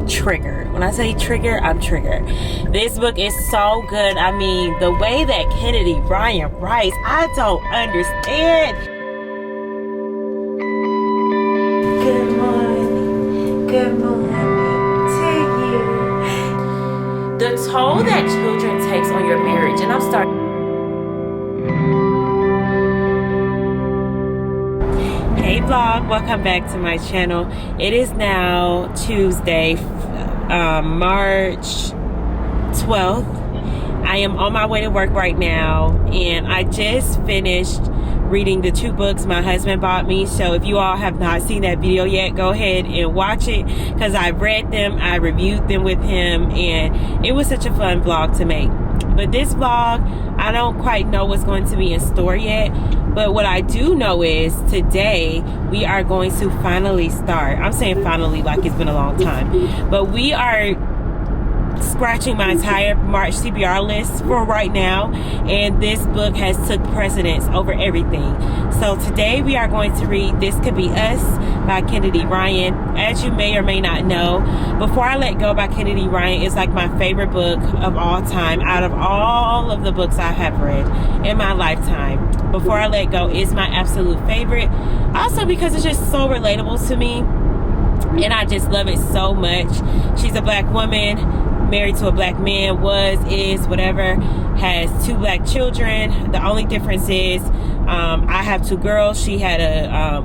triggered. When I say trigger, I'm triggered. This book is so good. I mean, the way that Kennedy Ryan writes, I don't understand. Good morning. Good morning to you. The toll that children takes on your marriage, and I'm starting. Hey vlog, welcome back to my channel. It is now Tuesday, March 12th. I am on my way to work right now, and I just finished reading the 2 books my husband bought me. So if you all have not seen that video yet, go ahead and watch it, because I read them, I reviewed them with him, and it was such a fun vlog to make. But this vlog, I don't quite know what's going to be in store yet. But what I do know is today we are going to finally start. I'm saying finally like it's been a long time. But we are scratching my entire March TBR list for right now. And this book has took precedence over everything. So today we are going to read This Could Be Us by Kennedy Ryan. As you may or may not know, Before I Let Go by Kennedy Ryan is like my favorite book of all time. Out of all of the books I have read in my lifetime, Before I Let Go is my absolute favorite. Also because it's just so relatable to me. And I just love it so much. She's a black woman, married to a black man, is, whatever, has 2 black children. The only difference is I have 2 girls. She had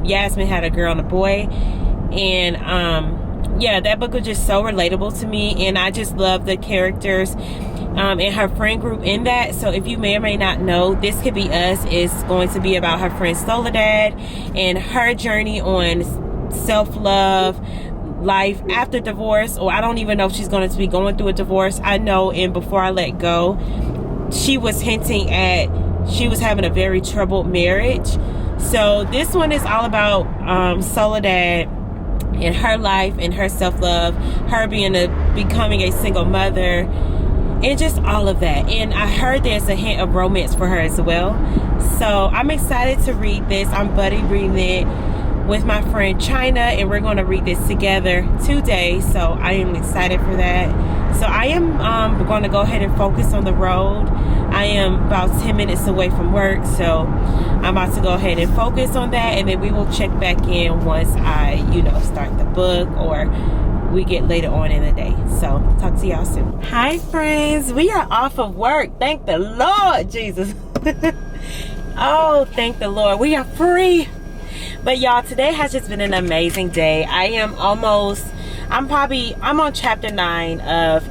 Yasmin had a girl and a boy. And yeah, that book was just so relatable to me, and I just love the characters and her friend group in that. So if you may or may not know, This Could Be Us is going to be about her friend Soledad and her journey on self-love, life after divorce, or I don't even know if she's going to be going through a divorce. I know in Before I Let Go, she was hinting at she was having a very troubled marriage. So this one is all about Soledad and her life and her self-love, her becoming a single mother, and just all of that. And I heard there's a hint of romance for her as well. So I'm excited to read this. I'm buddy reading it with my friend China, and we're going to read this together today. So I am excited for that. So I am going to go ahead and focus on the road. I am about 10 minutes away from work, so I'm about to go ahead and focus on that, and then we will check back in once I, start the book or we get later on in the day. So talk to y'all soon. Hi friends, we are off of work. Thank the Lord Jesus. Oh, thank the Lord, we are free. But y'all, today has just been an amazing day. I'm on chapter 9 of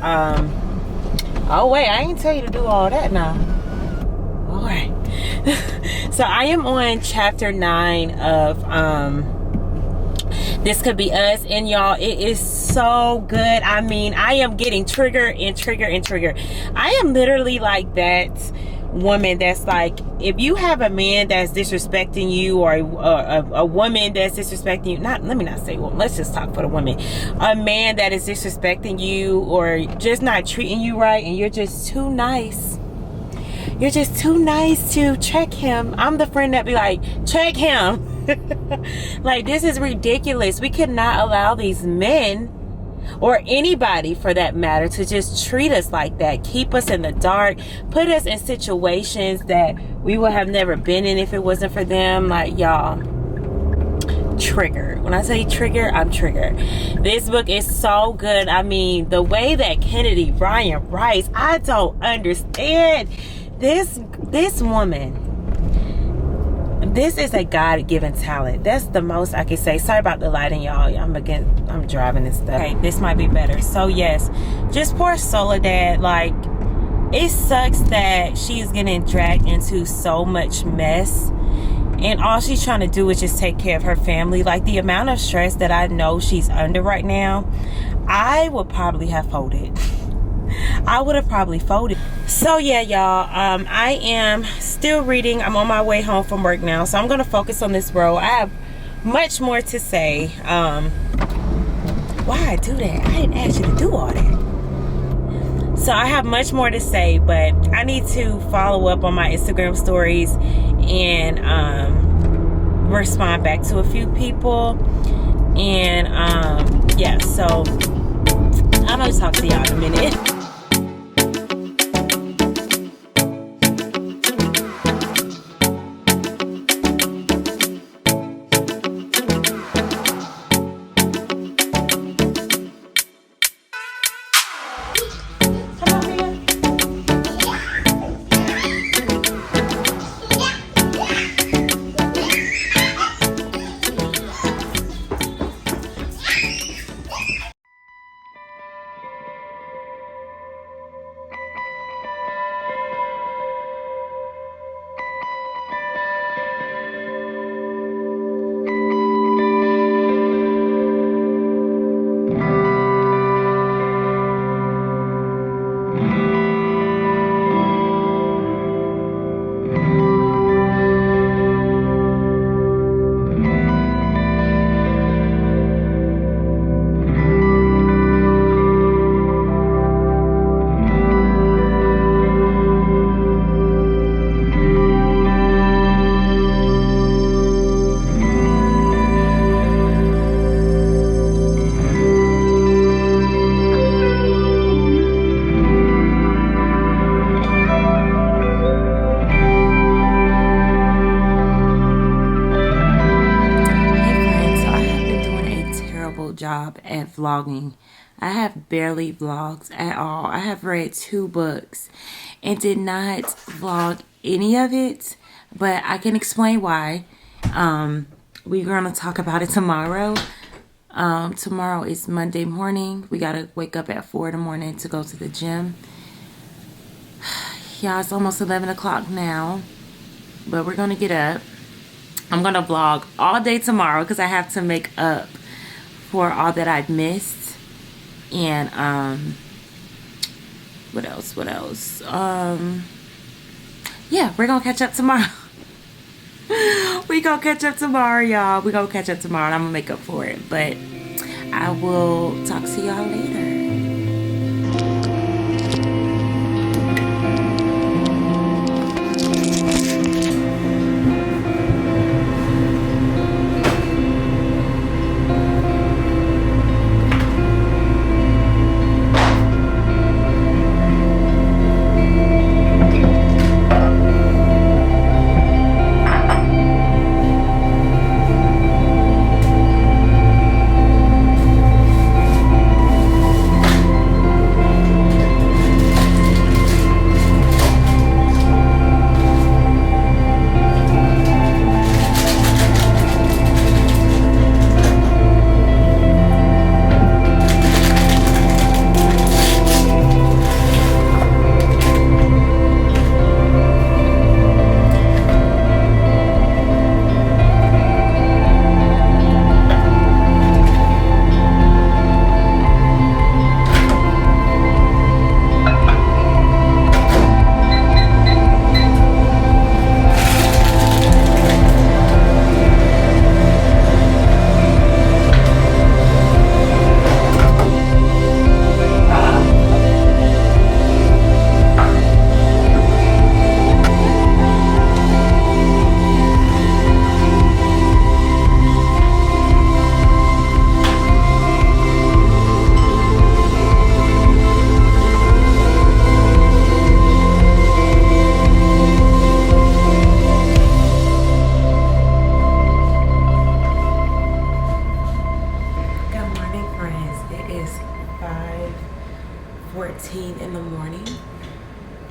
oh wait, I ain't tell you to do all that now. All right. So I am on chapter 9 of This Could Be Us, and y'all, it is so good. I mean, I am getting triggered and triggered and triggered. I am literally like that woman that's like, if you have a man that's disrespecting you, or a woman that's disrespecting you, let me not say woman, let's just talk for the women. A man that is disrespecting you or just not treating you right, and you're just too nice. You're just too nice to check him. I'm the friend that be like, check him. Like, this is ridiculous. We cannot allow these men, or anybody for that matter, to just treat us like that, keep us in the dark, put us in situations that we would have never been in if it wasn't for them. Like, y'all, triggered. When I say trigger, I'm triggered. This book is so good. I mean, the way that Kennedy Ryan writes, I don't understand. This woman, this is a God-given talent. That's the most I can say. Sorry about the lighting, y'all. I'm driving and stuff. Okay, this might be better. So yes, just poor Soledad. Like, it sucks that she's getting dragged into so much mess, and all she's trying to do is just take care of her family. Like, the amount of stress that I know she's under right now, I would probably have folded. I would have probably folded. So yeah, y'all, I am still reading. I'm on my way home from work now, so I'm going to focus on this road. I have much more to say. Why I do that? I didn't ask you to do all that. So I have much more to say, but I need to follow up on my Instagram stories and respond back to a few people. And yeah, so I'll talk to y'all in a minute. Job at vlogging. I have barely vlogs at all. I have read 2 books and did not vlog any of it, but I can explain why. We're going to talk about it tomorrow. Tomorrow is Monday morning. We got to wake up at 4 in the morning to go to the gym. Yeah, it's almost 11 o'clock now, but we're going to get up. I'm going to vlog all day tomorrow because I have to make up for all that I've missed. And what else? Yeah, we're gonna catch up tomorrow. We gonna catch up tomorrow, y'all. We gonna catch up tomorrow, and I'm gonna make up for it. But I will talk to y'all later.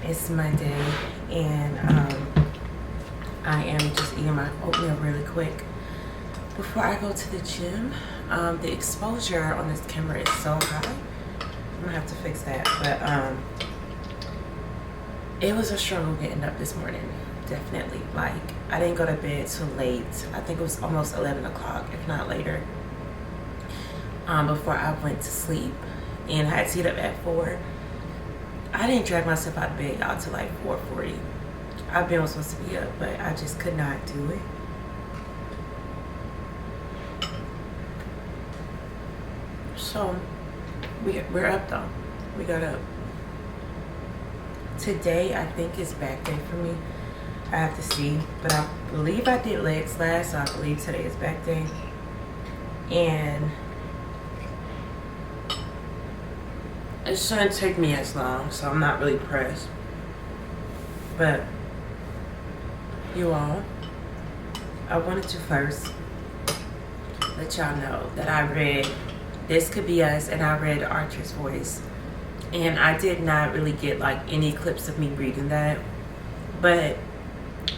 It's Monday, and I am just eating my oatmeal really quick before I go to the gym. The exposure on this camera is so high. I'm gonna have to fix that, but it was a struggle getting up this morning, definitely. Like, I didn't go to bed till late. I think it was almost 11 o'clock, if not later, before I went to sleep, and I had to get up at 4. I didn't drag myself out of bed, y'all, till like 4:40. I've been supposed to be up, but I just could not do it. So we're up though. We got up. Today I think is back day for me. I have to see, but I believe I did legs last, so I believe today is back day. And It shouldn't take me as long, so I'm not really pressed. But you all, I wanted to first let y'all know that I read This Could Be Us and I read Archer's Voice. And I did not really get like any clips of me reading that. But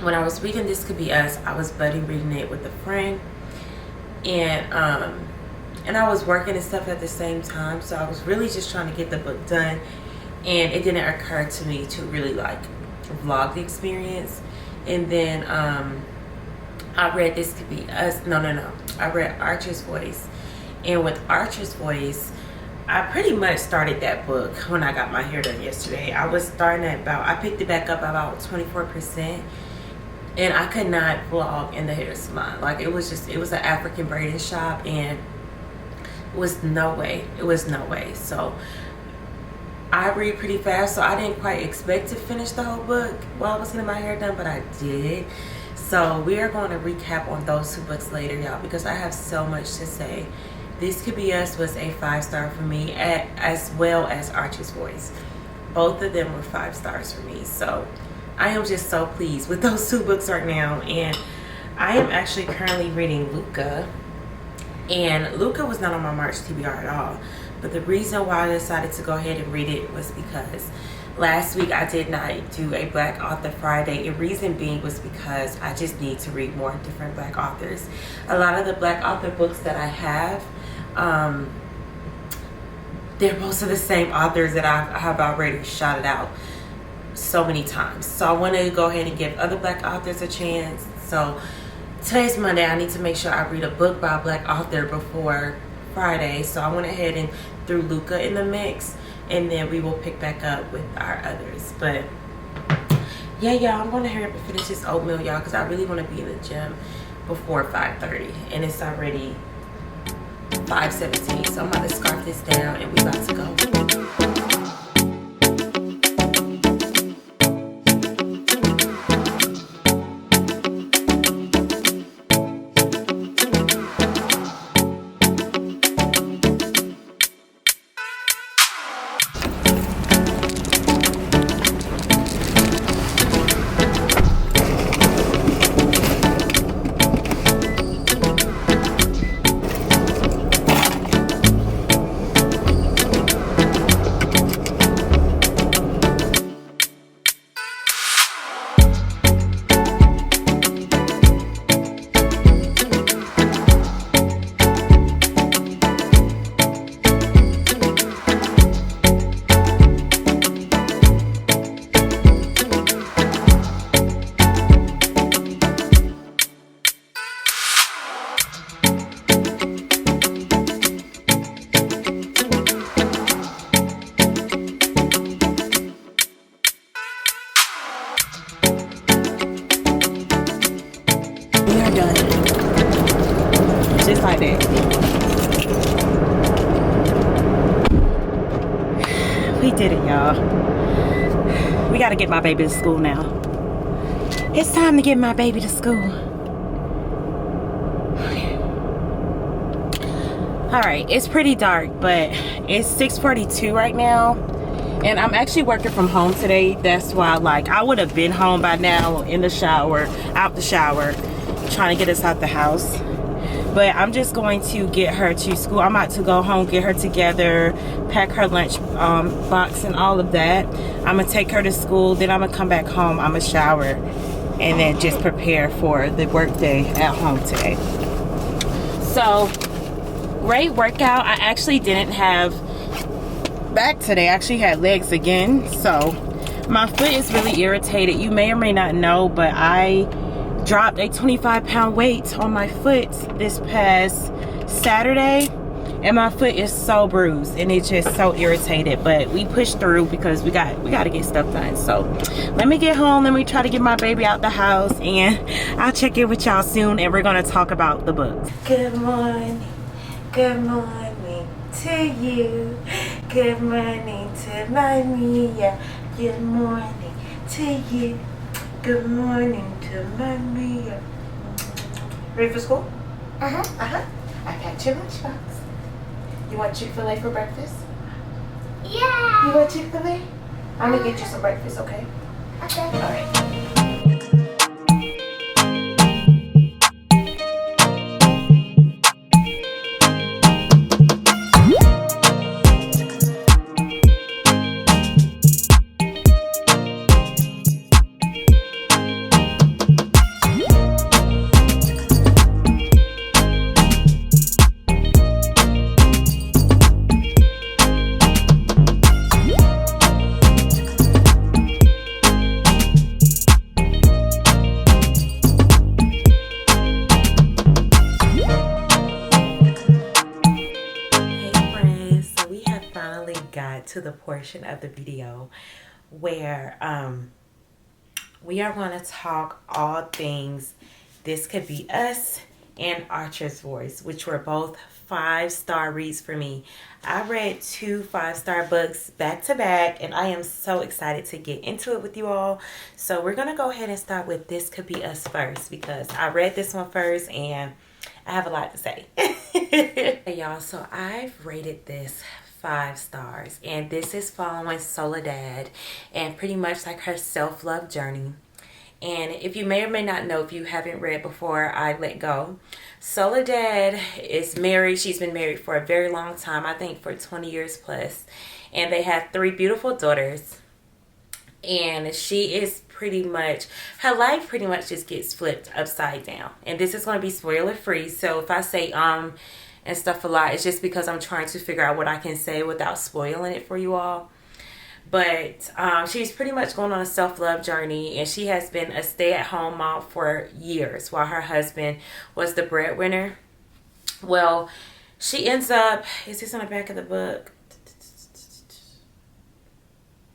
when I was reading This Could Be Us, I was buddy reading it with a friend. And I was working and stuff at the same time. So I was really just trying to get the book done. And it didn't occur to me to really like vlog the experience. And then I read This Could Be Us. No. I read Archer's Voice. And with Archer's Voice, I pretty much started that book when I got my hair done yesterday. I was starting at I picked it back up about 24%. And I could not vlog in the hair salon. Like it was an African braiding shop, and it was no way. So I read pretty fast, so I didn't quite expect to finish the whole book while I was getting my hair done, but I did. So we are going to recap on those 2 books later, y'all, because I have so much to say. This Could Be Us was a 5-star for me, as well as Archer's Voice. Both of them were 5 stars for me. So I am just so pleased with those 2 books right now. And I am actually currently reading Luca. And Luca was not on my March TBR at all. But the reason why I decided to go ahead and read it was because last week I did not do a Black Author Friday. And reason being was because I just need to read more different Black authors. A lot of the Black author books that I have, they're most of the same authors that I have already shouted out so many times. So I want to go ahead and give other Black authors a chance. So today's Monday. I need to make sure I read a book by a Black author before Friday. So I went ahead and threw Luca in the mix, and then we will pick back up with our others. But yeah, y'all, I'm going to hurry up and finish this oatmeal, y'all, because I really want to be in the gym before 5:30, and it's already 5:17. So I'm about to scarf this down, and we about to go. Just like that. We did it, y'all. We gotta get my baby to school now. It's time to get my baby to school. Alright, it's pretty dark, but it's 6:42 right now. And I'm actually working from home today. That's why, like, I would have been home by now, in the shower, out the shower, trying to get us out the house. But I'm just going to get her to school. I'm about to go home, get her together, pack her lunch box and all of that. I'm going to take her to school. Then I'm going to come back home. I'm going to shower and then just prepare for the work day at home today. So, great workout. I actually didn't have back today. I actually had legs again. So, my foot is really irritated. You may or may not know, but I dropped a 25-pound weight on my foot this past Saturday, and my foot is so bruised and it's just so irritated, but we pushed through because we got to get stuff done. So let me get home, let me try to get my baby out the house, and I'll check in with y'all soon, and we're going to talk about the book. Good morning to you, good morning to my Mia, good morning to you, good morning to my Mia. Ready for school? I packed your lunchbox. You want Chick-fil-A for breakfast? Yeah. You want Chick-fil-A? I'm gonna get you some breakfast, okay? Okay. All right. Got to the portion of the video where we are going to talk all things This Could Be Us and Archer's Voice, which were both 5-star reads for me. I read 2 5-star books back to back, and I am so excited to get into it with you all. So we're going to go ahead and start with This Could Be Us first, because I read this one first and I have a lot to say. Hey y'all, so I've rated this 5 stars, and this is following Soledad and pretty much like her self-love journey. And if you may or may not know, if you haven't read Before I Let Go, Soledad is married. She's been married for a very long time, I think for 20 years plus, and they have 3 beautiful daughters. And she is pretty much, her life pretty much just gets flipped upside down. And this is going to be spoiler free, so if I say and stuff a lot, it's just because I'm trying to figure out what I can say without spoiling it for you all. But she's pretty much going on a self-love journey, and she has been a stay-at-home mom for years while her husband was the breadwinner. Well, she ends up, is this on the back of the book?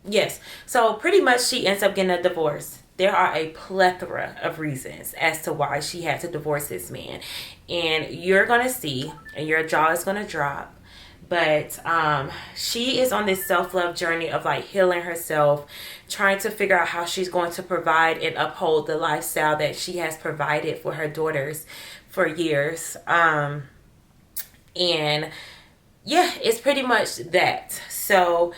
Yes. So pretty much she ends up getting a divorce. There are a plethora of reasons as to why she had to divorce this man. And you're going to see, and your jaw is going to drop. But she is on this self-love journey of like healing herself, trying to figure out how she's going to provide and uphold the lifestyle that she has provided for her daughters for years. And yeah, it's pretty much that. So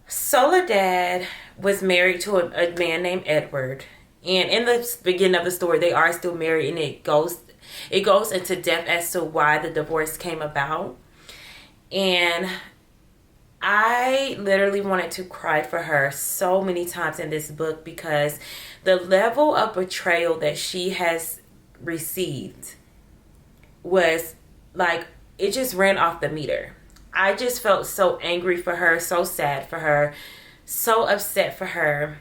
Soledad was married to a man named Edward, and in the beginning of the story they are still married, and it goes into depth as to why the divorce came about. And I literally wanted to cry for her so many times in this book, because the level of betrayal that she has received was like, it just ran off the meter. I just felt so angry for her, so sad for her, so upset for her.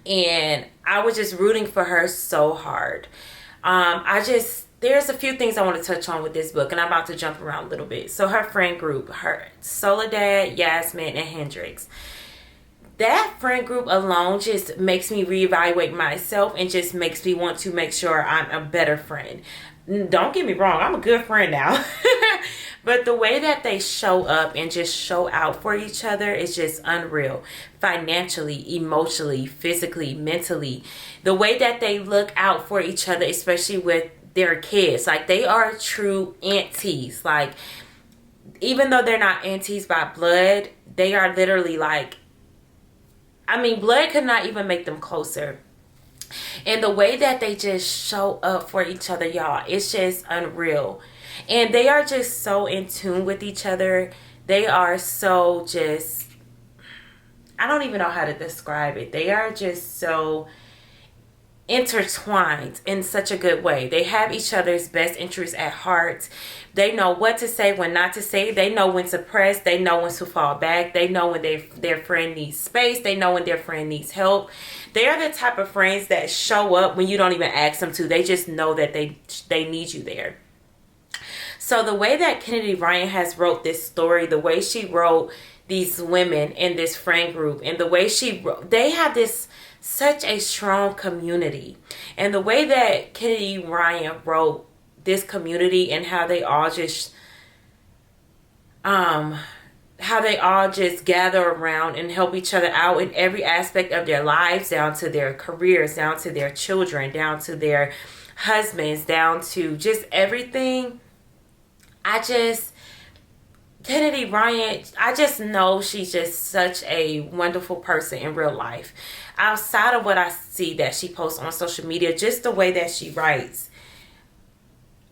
And I was just rooting for her so hard. There's a few things I want to touch on with this book, and I'm about to jump around a little bit. So her friend group, her Soledad, Yasmin, and Hendrix. That friend group alone just makes me reevaluate myself and just makes me want to make sure I'm a better friend. Don't get me wrong, I'm a good friend now. But the way that they show up and just show out for each other is just unreal. Financially, emotionally, physically, mentally. The way that they look out for each other, especially with their kids. Like, they are true aunties. Like, even though they're not aunties by blood, they are literally like, I mean, blood could not even make them closer. And the way that they just show up for each other, y'all, it's just unreal. And they are just so in tune with each other. They are so just, I don't even know how to describe it. They are just so intertwined in such a good way. They have each other's best interests at heart. They know what to say, when not to say. They know when to press. They know when to fall back. They know when their friend needs space. They know when their friend needs help. They are the type of friends that show up when you don't even ask them to. They just know that they need you there. So the way that Kennedy Ryan has wrote this story, the way she wrote these women in this friend group, and the way she wrote, they have this such a strong community. And the way that Kennedy Ryan wrote this community, and how they all just gather around and help each other out in every aspect of their lives, down to their careers, down to their children, down to their husbands, down to just everything. Kennedy Ryan, I just know she's just such a wonderful person in real life. Outside of what I see that she posts on social media, just the way that she writes,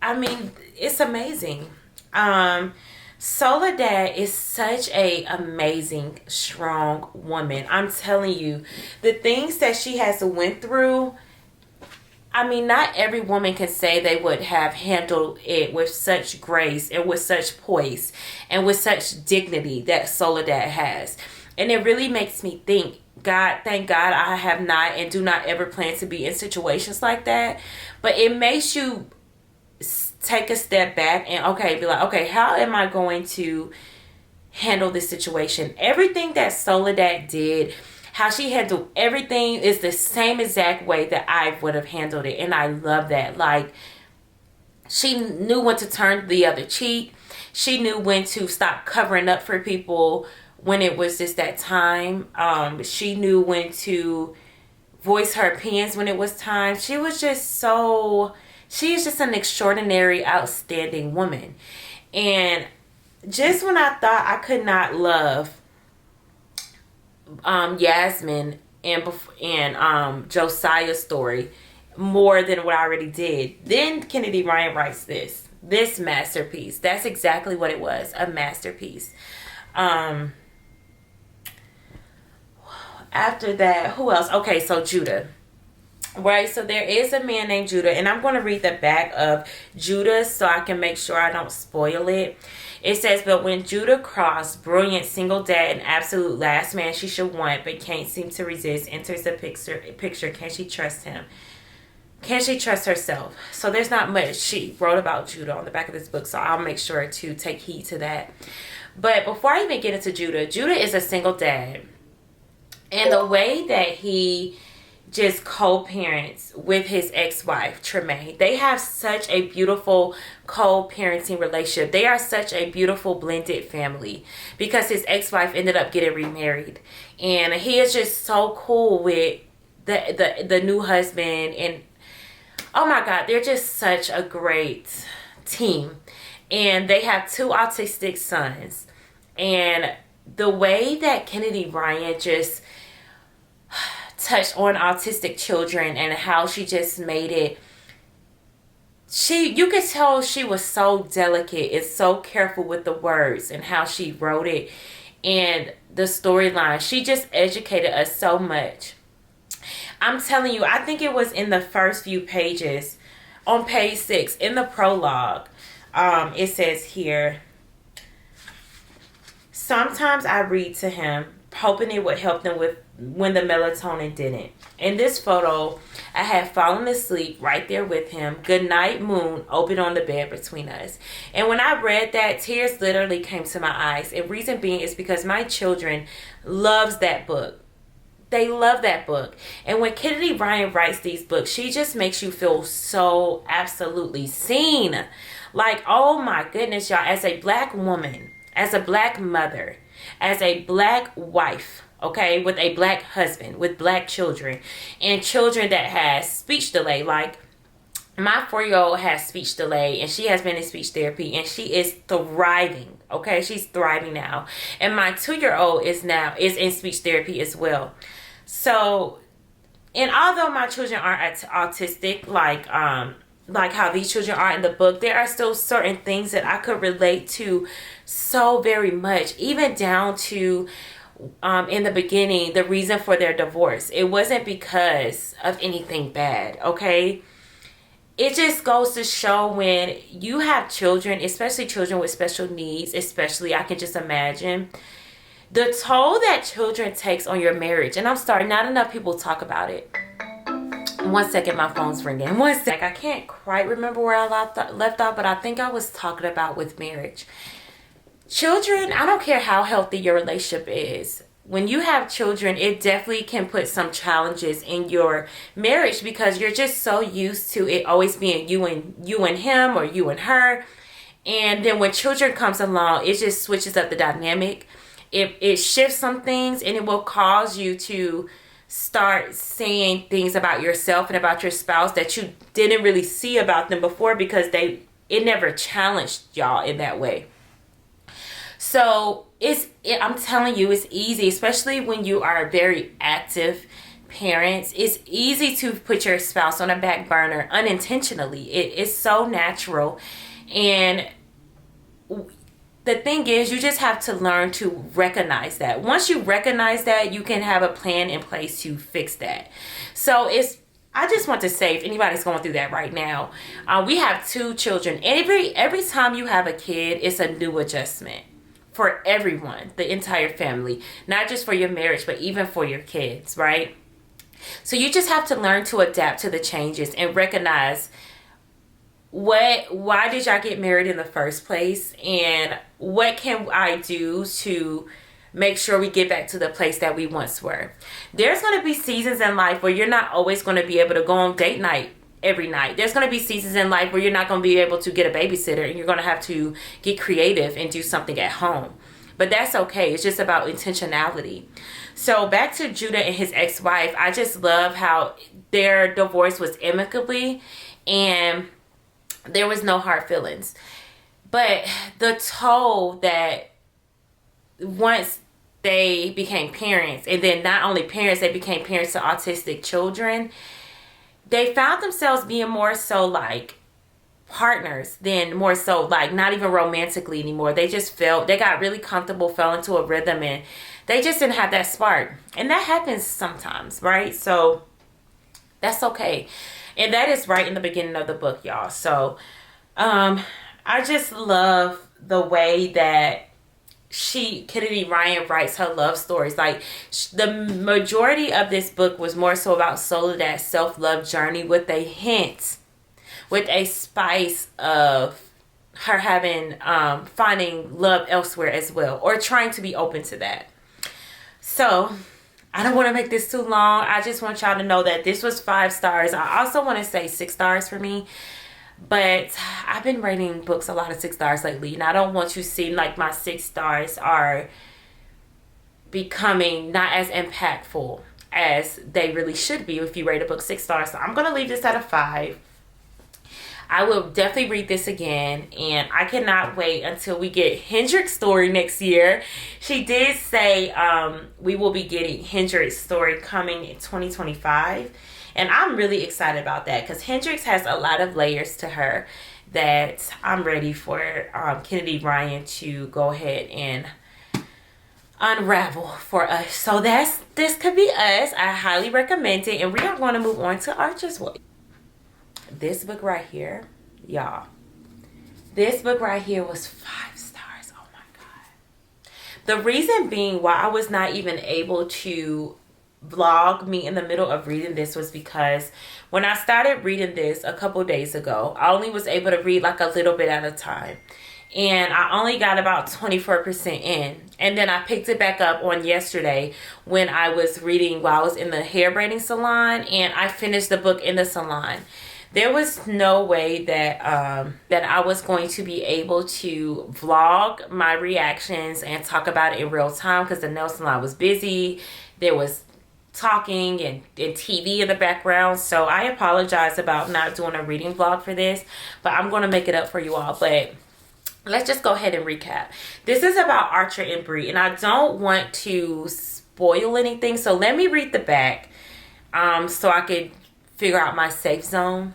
I mean, it's amazing. Soledad is such a amazing, strong woman. I'm telling you, the things that she has went through, I mean, not every woman can say they would have handled it with such grace and with such poise and with such dignity that Soledad has. And it really makes me think, God, thank God I have not and do not ever plan to be in situations like that. But it makes you take a step back and, okay, be like, okay, how am I going to handle this situation? Everything that Soledad did, how she handled everything, is the same exact way that I would have handled it. And I love that. Like, she knew when to turn the other cheek. She knew when to stop covering up for people when it was just that time. She knew when to voice her opinions when it was time. She is just an extraordinary, outstanding woman. And just when I thought I could not love Yasmin and Josiah's story more than what I already did, then Kennedy Ryan writes this masterpiece. That's exactly what it was, a masterpiece. After that, who else? Okay, so Judah. Right, so there is a man named Judah, and I'm going to read the back of Judah so I can make sure I don't spoil it. It says, but when Judah Cross, brilliant single dad and absolute last man she should want but can't seem to resist, enters the picture, can she trust him? Can she trust herself? So there's not much she wrote about Judah on the back of this book, so I'll make sure to take heed to that. But before I even get into Judah, Judah is a single dad. And the way that he just co-parents with his ex-wife Tremaine, they have such a beautiful co-parenting relationship. They are such a beautiful blended family because his ex-wife ended up getting remarried, and he is just so cool with the new husband. And oh my God, they're just such a great team. And they have 2 autistic sons, and the way that Kennedy Ryan just touched on autistic children and how she just made it, you could tell she was so delicate and so careful with the words and how she wrote it and the storyline. She just educated us so much. I'm telling you, I think it was in the first few pages, on page 6 in the prologue, it says here, sometimes I read to him hoping it would help them with when the melatonin didn't. In this photo, I had fallen asleep right there with him. Good night, moon, open on the bed between us. And when I read that, tears literally came to my eyes. And reason being is because my children loves that book. They love that book. And when Kennedy Ryan writes these books, she just makes you feel so absolutely seen. Like, oh my goodness, y'all, as a black woman, as a black mother, as a black wife, okay, with a black husband, with black children, and children that has speech delay. Like, my 4-year-old has speech delay, and she has been in speech therapy, and she is thriving, okay? She's thriving now. And my 2-year-old is in speech therapy as well. So, and although my children aren't autistic, like how these children are in the book, there are still certain things that I could relate to so very much, even down to in the beginning, the reason for their divorce. It wasn't because of anything bad, okay? It just goes to show when you have children, especially children with special needs, especially, I can just imagine, the toll that children takes on your marriage. And I'm sorry, not enough people talk about it. 1 second, my phone's ringing. 1 second. I can't quite remember where I left off, but I think I was talking about with marriage. Children, I don't care how healthy your relationship is. When you have children, it definitely can put some challenges in your marriage because you're just so used to it always being you and him or you and her. And then when children comes along, it just switches up the dynamic. It shifts some things, and it will cause you to start saying things about yourself and about your spouse that you didn't really see about them before because it never challenged y'all in that way. So I'm telling you, it's easy, especially when you are very active parents. It's easy to put your spouse on a back burner unintentionally. It's so natural. And the thing is, you just have to learn to recognize that. Once you recognize that, you can have a plan in place to fix that. So I just want to say, if anybody's going through that right now, we have 2 children. Every time you have a kid, it's a new adjustment for everyone, the entire family, not just for your marriage, but even for your kids, right? So you just have to learn to adapt to the changes and recognize why did y'all get married in the first place, and what can I do to make sure we get back to the place that we once were. There's going to be seasons in life where you're not always going to be able to go on date night every night. There's going to be seasons in life where you're not going to be able to get a babysitter, and you're going to have to get creative and do something at home. But that's okay. It's just about intentionality. So back to Judah and his ex-wife. I just love how their divorce was amicably, and there was no hard feelings. But the toll that once they became parents, and then not only parents, they became parents to autistic children, they found themselves being more so like partners than more so like not even romantically anymore. They got really comfortable, fell into a rhythm, and they just didn't have that spark. And that happens sometimes, right? So that's okay. And that is right in the beginning of the book, y'all. So I just love the way that Kennedy Ryan writes her love stories. Like, the majority of this book was more so about Soledad's self-love journey, with a spice of her finding love elsewhere as well, or trying to be open to that. So I don't want to make this too long. I just want y'all to know that this was 5 stars. I also want to say 6 stars for me, but I've been rating books a lot of 6 stars lately, and I don't want you to seem like my 6 stars are becoming not as impactful as they really should be if you rate a book 6 stars. So I'm going to leave this at a 5. I will definitely read this again, and I cannot wait until we get Hendrik's story next year. She did say we will be getting Hendrik's story coming in 2025, and I'm really excited about that, because Hendrik's has a lot of layers to her that I'm ready for Kennedy Ryan to go ahead and unravel for us. So this could be us. I highly recommend it, and we are going to move on to Archer's Way. This book right here, y'all, this book right here was 5 stars. Oh my God. The reason being why I was not even able to vlog me in the middle of reading this was because when I started reading this a couple days ago, I only was able to read like a little bit at a time. And I only got about 24% in. And then I picked it back up on yesterday when I was reading while I was in the hair braiding salon, and I finished the book in the salon. There was no way that I was going to be able to vlog my reactions and talk about it in real time, because the nail salon was busy. There was talking and TV in the background. So I apologize about not doing a reading vlog for this, but I'm going to make it up for you all. But let's just go ahead and recap. This is about Archer and Bree, and I don't want to spoil anything. So let me read the back so I could figure out my safe zone.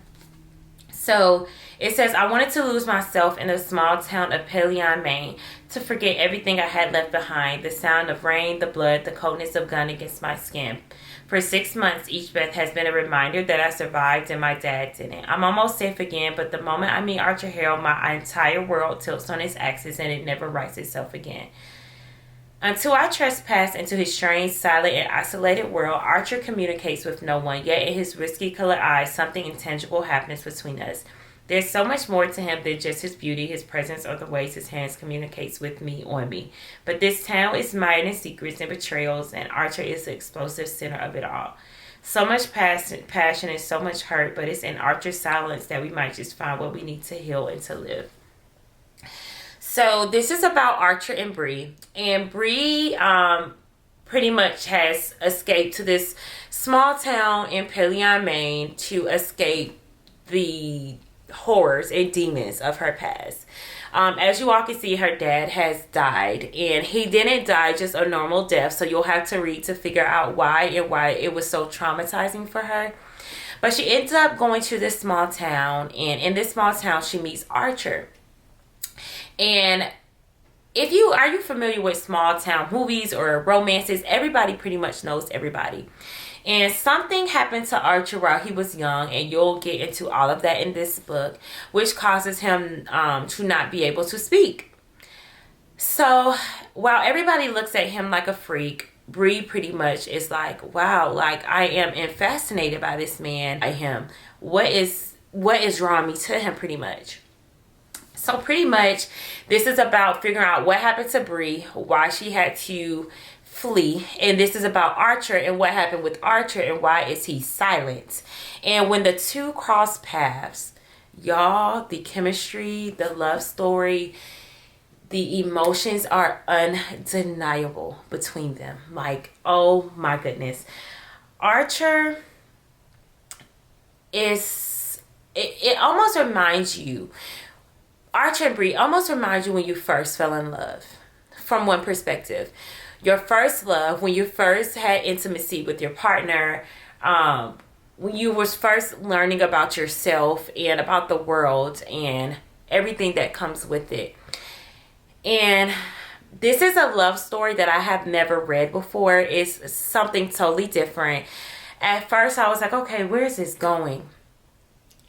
So it says, I wanted to lose myself in the small town of Pelion, Maine, to forget everything I had left behind, the sound of rain, the blood, the coldness of gun against my skin. For 6 months, each breath has been a reminder that I survived and my dad didn't. I'm almost safe again, but the moment I meet Archer Harold, my entire world tilts on its axis and it never rights itself again. Until I trespass into his strange, silent, and isolated world, Archer communicates with no one, yet in his risky-colored eyes, something intangible happens between us. There's so much more to him than just his beauty, his presence, or the ways his hands communicates with me on me. But this town is mired in secrets and betrayals, and Archer is the explosive center of it all. So much passion and so much hurt, but it's in Archer's silence that we might just find what we need to heal and to live. So this is about Archer and Bree. And Bree pretty much has escaped to this small town in Pelion, Maine to escape the horrors and demons of her past. As you all can see, her dad has died, and he didn't die just a normal death. So you'll have to read to figure out why and why it was so traumatizing for her. But she ends up going to this small town, and in this small town, she meets Archer. And are you familiar with small town movies or romances? Everybody pretty much knows everybody. And something happened to Archer while he was young, and you'll get into all of that in this book, which causes him to not be able to speak. So while everybody looks at him like a freak, Bree pretty much is like, wow, like I am fascinated by this man, by him. What is drawing me to him, pretty much. So pretty much this is about figuring out what happened to Bree, why she had to flee, and this is about Archer and what happened with Archer and why is he silent. And when the two cross paths, y'all, the chemistry, the love story, the emotions are undeniable between them. Like, oh my goodness. Archer it almost reminds you, Archer and Bree almost reminds you when you first fell in love, from one perspective. Your first love, when you first had intimacy with your partner, when you was first learning about yourself and about the world and everything that comes with it. And this is a love story that I have never read before. It's something totally different. At first I was like, okay, where is this going?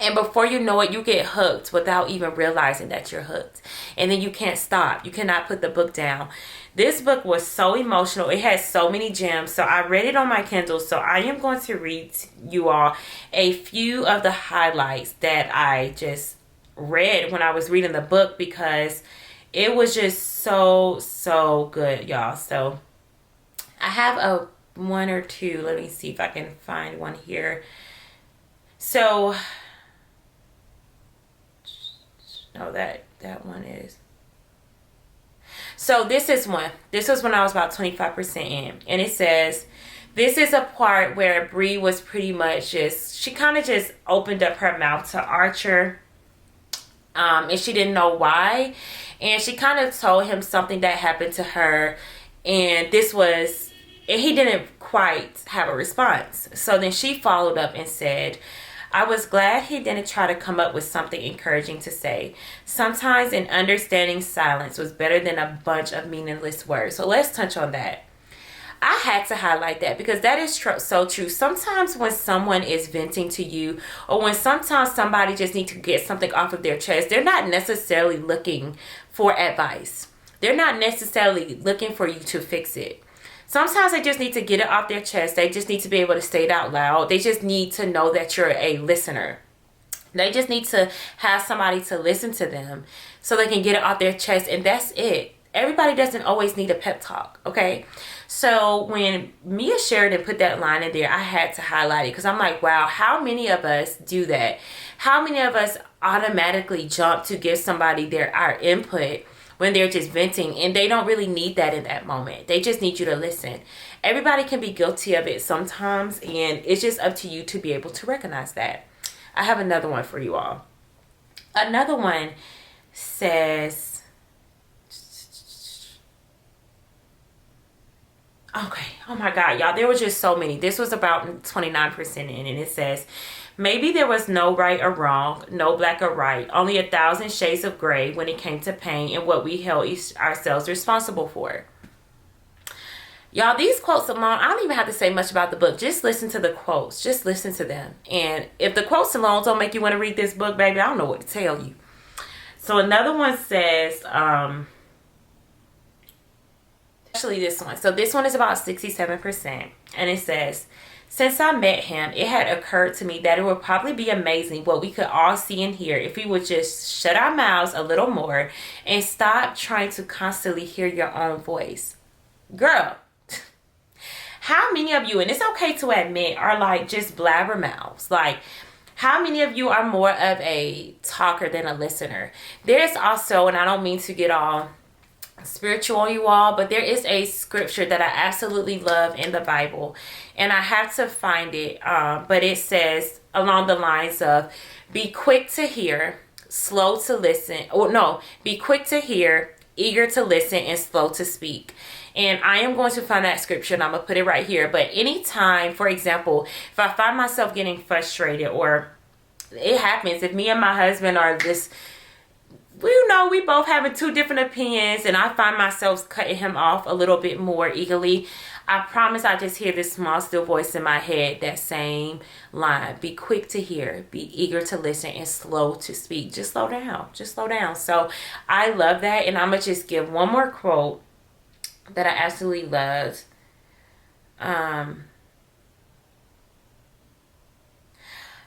And before you know it, you get hooked without even realizing that you're hooked. And then you can't stop. You cannot put the book down. This book was so emotional. It has so many gems. So I read it on my Kindle. So I am going to read you all a few of the highlights that I just read when I was reading the book, because it was just so good, y'all. So I have a one or two. Let me see if I can find one here. So no, that one is. So this is one. This was when I was about 25% in. And it says, this is a part where Bree was pretty much she kind of just opened up her mouth to Archer. And she didn't know why. And she kind of told him something that happened to her. And he didn't quite have a response. So then she followed up and said, I was glad he didn't try to come up with something encouraging to say. Sometimes an understanding silence was better than a bunch of meaningless words. So let's touch on that. I had to highlight that because that is so true. Sometimes when someone is venting to you, or when sometimes somebody just needs to get something off of their chest, they're not necessarily looking for advice. They're not necessarily looking for you to fix it. Sometimes they just need to get it off their chest. They just need to be able to say it out loud. They just need to know that you're a listener. They just need to have somebody to listen to them so they can get it off their chest, and that's it. Everybody doesn't always need a pep talk, okay? So when Mia Sheridan put that line in there, I had to highlight it because I'm like, wow, how many of us do that? How many of us automatically jump to give somebody our input when they're just venting, and they don't really need that in that moment? They just need you to listen. Everybody can be guilty of it sometimes, and it's just up to you to be able to recognize that. I have another one for you all. Another one says, okay, oh my God, y'all, there was just so many. This was about 29% in, and it says, maybe there was no right or wrong, no black or right, only 1,000 shades of gray when it came to pain and what we held ourselves responsible for. Y'all, these quotes alone, I don't even have to say much about the book. Just listen to the quotes. Just listen to them. And if the quotes alone don't make you want to read this book, baby, I don't know what to tell you. So another one says, actually this one. So this one is about 67%. And it says, since I met him, it had occurred to me that it would probably be amazing what we could all see and hear if we would just shut our mouths a little more and stop trying to constantly hear your own voice. Girl, how many of you, and it's okay to admit, are like just blabbermouths? Like, how many of you are more of a talker than a listener? There's also, and I don't mean to get all spiritual on you all, but there is a scripture that I absolutely love in the Bible, and I have to find it, but it says along the lines of, be quick to hear, slow to listen, or no, be quick to hear, eager to listen, and slow to speak. And I am going to find that scripture and I'm going to put it right here. But anytime, for example, if I find myself getting frustrated, or it happens, if me and my husband are just, you know, we both having two different opinions, and I find myself cutting him off a little bit more eagerly, I promise I just hear this small still voice in my head, that same line: be quick to hear, be eager to listen, and slow to speak. Just slow down. Just slow down. So I love that. And I'm going to just give one more quote that I absolutely love.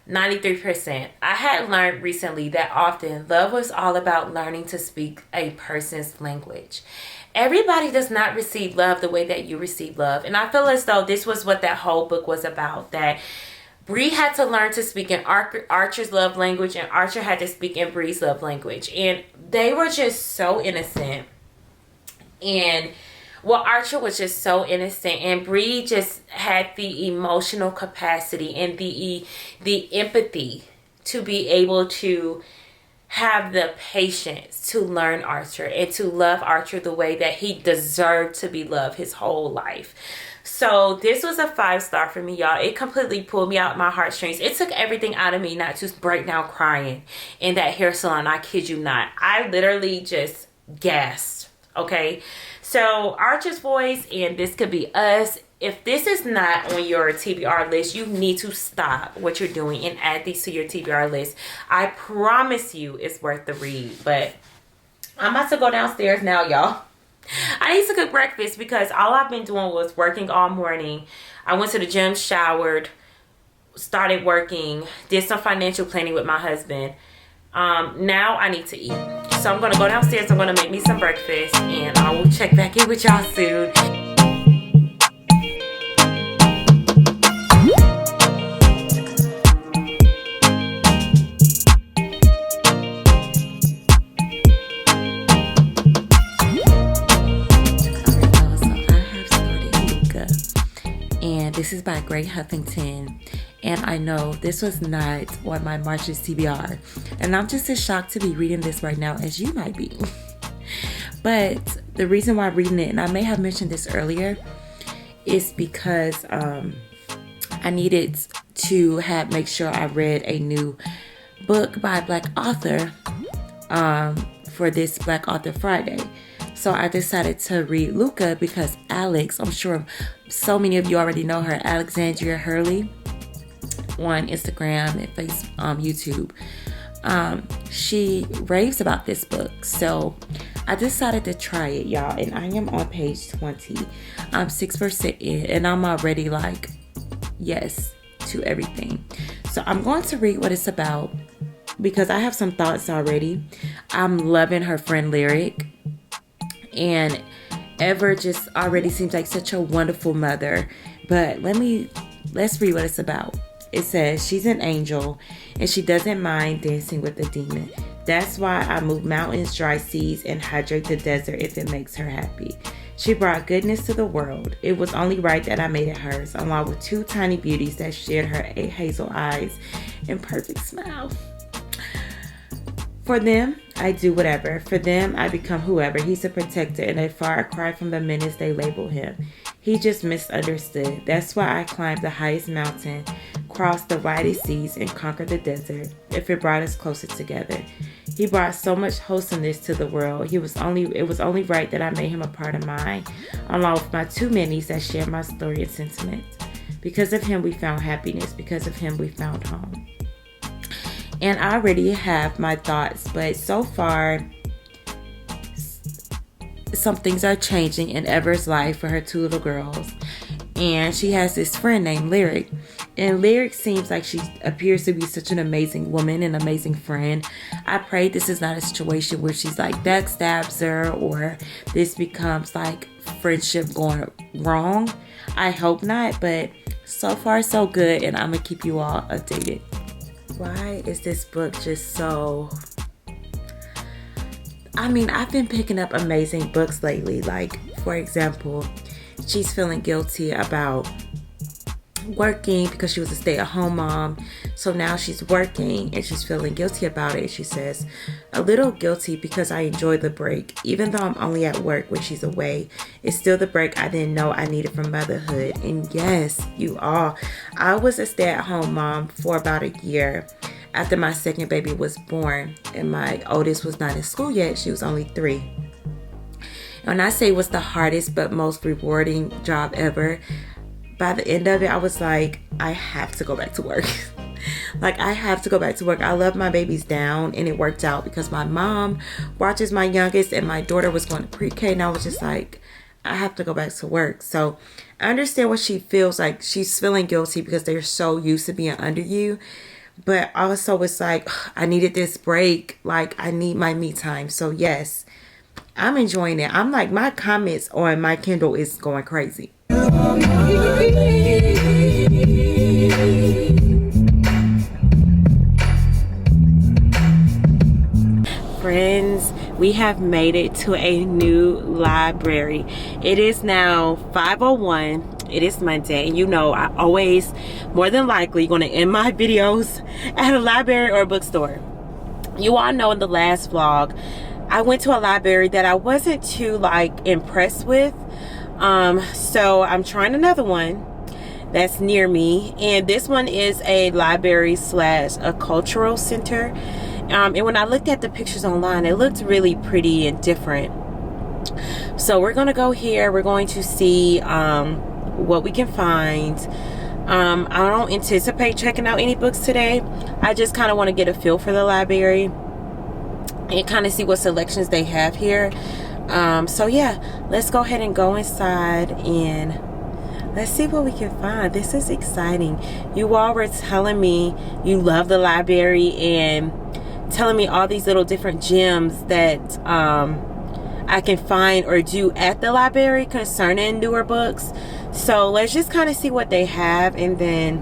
93%. I had learned recently that often love was all about learning to speak a person's language. Everybody does not receive love the way that you receive love. And I feel as though this was what that whole book was about. That Bree had to learn to speak in Archer's love language, and Archer had to speak in Bree's love language. And they were just so innocent. And well, Archer was just so innocent, and Bree just had the emotional capacity and the empathy to be able to have the patience to learn Archer and to love Archer the way that he deserved to be loved his whole life. So this was a 5-star for me, y'all. It completely pulled me out my heartstrings. It took everything out of me not to break down crying in that hair salon. I kid you not. I literally just gasped. Okay. So Archer's voice and This Could Be Us. If this is not on your TBR list, you need to stop what you're doing and add these to your TBR list. I promise you it's worth the read. But I'm about to go downstairs now, y'all. I need to cook breakfast because all I've been doing was working all morning. I went to the gym, showered, started working, did some financial planning with my husband. Now I need to eat. So I'm going to go downstairs. I'm going to make me some breakfast, and I will check back in with y'all soon. This is by Greg Huffington, and I know this was not on my March's TBR, and I'm just as shocked to be reading this right now as you might be. But the reason why I'm reading it, and I may have mentioned this earlier, is because I needed to make sure I read a new book by a Black author for this Black Author Friday. So I decided to read Luca because Alex, I'm sure so many of you already know her, Alexandria Hurley, on Instagram and YouTube. She raves about this book. So I decided to try it, y'all. And I am on page 20. I'm 6% in, and I'm already like, yes to everything. So I'm going to read what it's about because I have some thoughts already. I'm loving her friend Lyric. And Ever just already seems like such a wonderful mother. But let's read what it's about. It says, she's an angel and she doesn't mind dancing with the demon. That's why I move mountains, dry seas, and hydrate the desert if it makes her happy. She brought goodness to the world. It was only right that I made it hers, along with 2 tiny beauties that shared her hazel eyes and perfect smile. For them, I do whatever. For them, I become whoever. He's a protector and a far cry from the menace they label him. He just misunderstood. That's why I climbed the highest mountain, crossed the widest seas, and conquered the desert, if it brought us closer together. He brought so much wholesomeness to the world. It was only right that I made him a part of mine, along with my 2 minis that share my story and sentiments. Because of him, we found happiness. Because of him, we found home. And I already have my thoughts, but so far, some things are changing in Ever's life for her 2 little girls. And she has this friend named Lyric. And Lyric seems like she appears to be such an amazing woman, an amazing friend. I pray this is not a situation where she's like backstabs her or this becomes like friendship going wrong. I hope not, but so far so good, and I'm going to keep you all updated. Why is this book just so... I mean, I've been picking up amazing books lately. Like, for example, she's feeling guilty about working because she was a stay-at-home mom. So now she's working and she's feeling guilty about it. She says, a little guilty because I enjoy the break. Even though I'm only at work when she's away, it's still the break I didn't know I needed from motherhood. And yes, you all, I was a stay-at-home mom for about a year after my second baby was born, and my oldest was not in school yet. She was only 3. When I say it was the hardest but most rewarding job ever, by the end of it, I was like, I have to go back to work. Like, I have to go back to work. I love my babies down, and it worked out because my mom watches my youngest, and my daughter was going to pre-K, and I was just like, I have to go back to work. So I understand what she feels like. She's feeling guilty because they're so used to being under you. But also it's like, I needed this break. Like, I need my me time. So yes, I'm enjoying it. I'm like, my comments on my Kindle is going crazy. Friends, we have made it to a new library. It is now 5:01. It is Monday, and you know I always, more than likely, going to end my videos at a library or a bookstore. You all know in the last vlog, I went to a library that I wasn't too impressed with. So I'm trying another one that's near me, and this one is a library slash a cultural center. And when I looked at the pictures online, it looked really pretty and different. So we're gonna go here. We're going to see what we can find. I don't anticipate checking out any books today. I just kind of want to get a feel for the library and kind of see what selections they have here. So yeah, let's go ahead and go inside and let's see what we can find. This is exciting. You all were telling me you love the library and telling me all these little different gems that I can find or do at the library concerning newer books. So let's just kind of see what they have, and then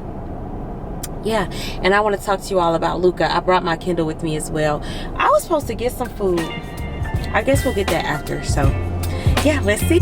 yeah. And I want to talk to you all about Luca. I brought my Kindle with me as well. I was supposed to get some food. I guess we'll get that after. So yeah, let's see.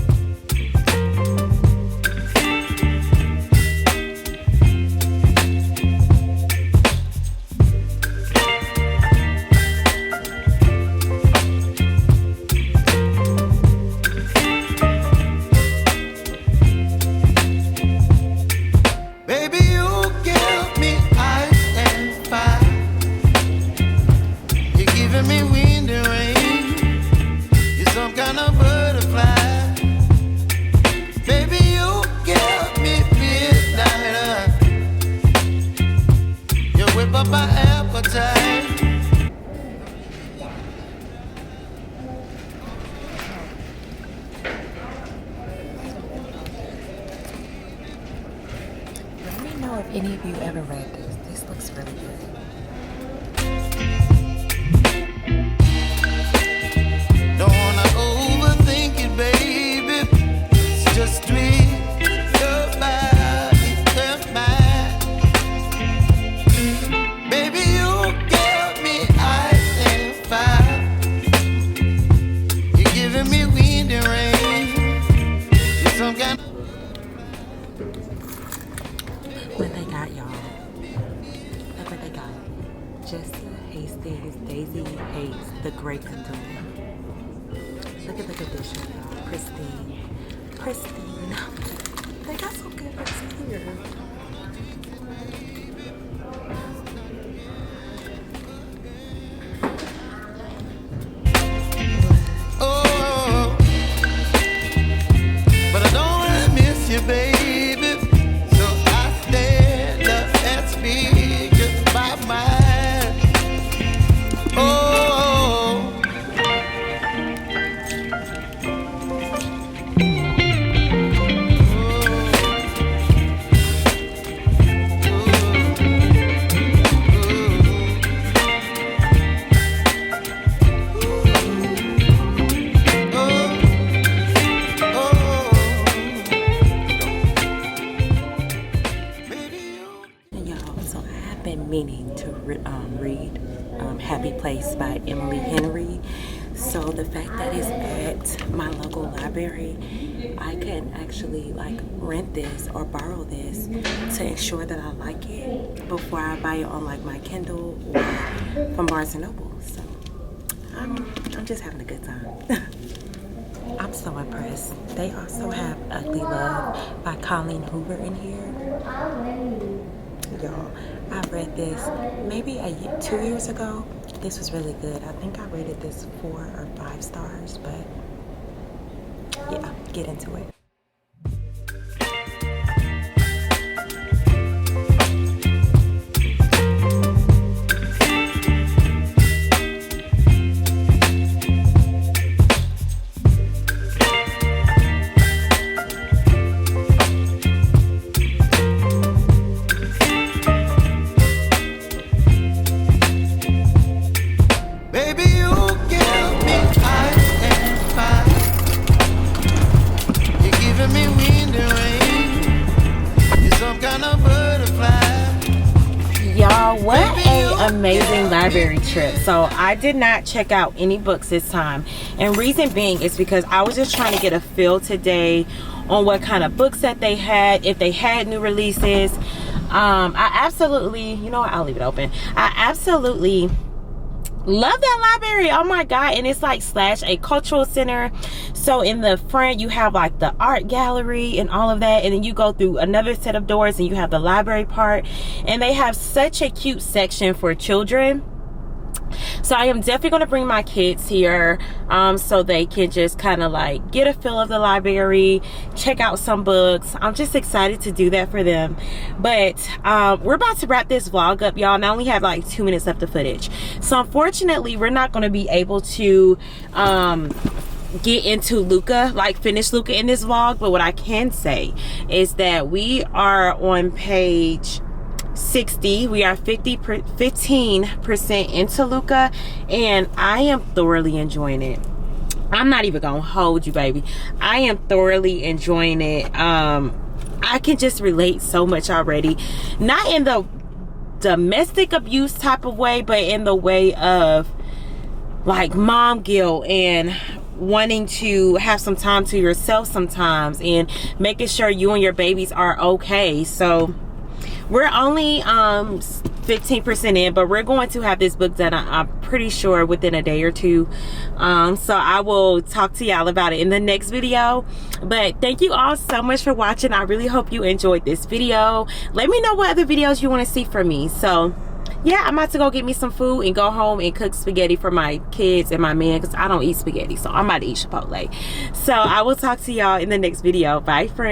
If any of you ever read this, this looks really good. Don't wanna overthink it, baby. It's just me, your body, and mine. Baby, you give me ice and fire. You're giving me wind and rain. You're some kind of what they got, y'all. Look what they got. Jessica Hastings, Daisy Hates, The Great Couture. Look at the condition, y'all. Pristine. Pristine. They got some good books here. Oh, but I don't wanna miss you, baby. Meaning to read Happy Place by Emily Henry. So the fact that it's at my local library, I can actually like rent this or borrow this to ensure that I like it before I buy it on like my Kindle or from Barnes & Noble. So I'm just having a good time. I'm so impressed. They also have Ugly Love by Colleen Hoover in here. Y'all, I read this maybe 2 years ago. This was really good. I think I rated this 4 or 5 stars, but yeah, get into it. Amazing library trip. So I did not check out any books this time, and reason being is because I was just trying to get a feel today on what kind of books that they had, if they had new releases. I absolutely, you know what, I'll leave it open. I absolutely love that library. Oh my god. And it's like / a cultural center. So in the front you have like the art gallery and all of that, and then you go through another set of doors and you have the library part, and they have such a cute section for children. So I am definitely going to bring my kids here so they can just kind of like get a feel of the library, check out some books. I'm just excited to do that for them. But we're about to wrap this vlog up, y'all, and I only have like 2 minutes left of footage. So unfortunately we're not going to be able to get into Luca, like finish Luca in this vlog. But what I can say is that we are on page 60. We are 15% into Luca, and I am thoroughly enjoying it. I'm not even gonna hold you, baby. I am thoroughly enjoying it. I can just relate so much already, not in the domestic abuse type of way, but in the way of like mom guilt and wanting to have some time to yourself sometimes, and making sure you and your babies are okay. So we're only 15% in, but we're going to have this book done, I'm pretty sure, within a day or two. So I will talk to y'all about it in the next video. But thank you all so much for watching. I really hope you enjoyed this video. Let me know what other videos you want to see from me. So yeah, I'm about to go get me some food and go home and cook spaghetti for my kids and my man, because I don't eat spaghetti. So I'm about to eat Chipotle. So I will talk to y'all in the next video. Bye, friends.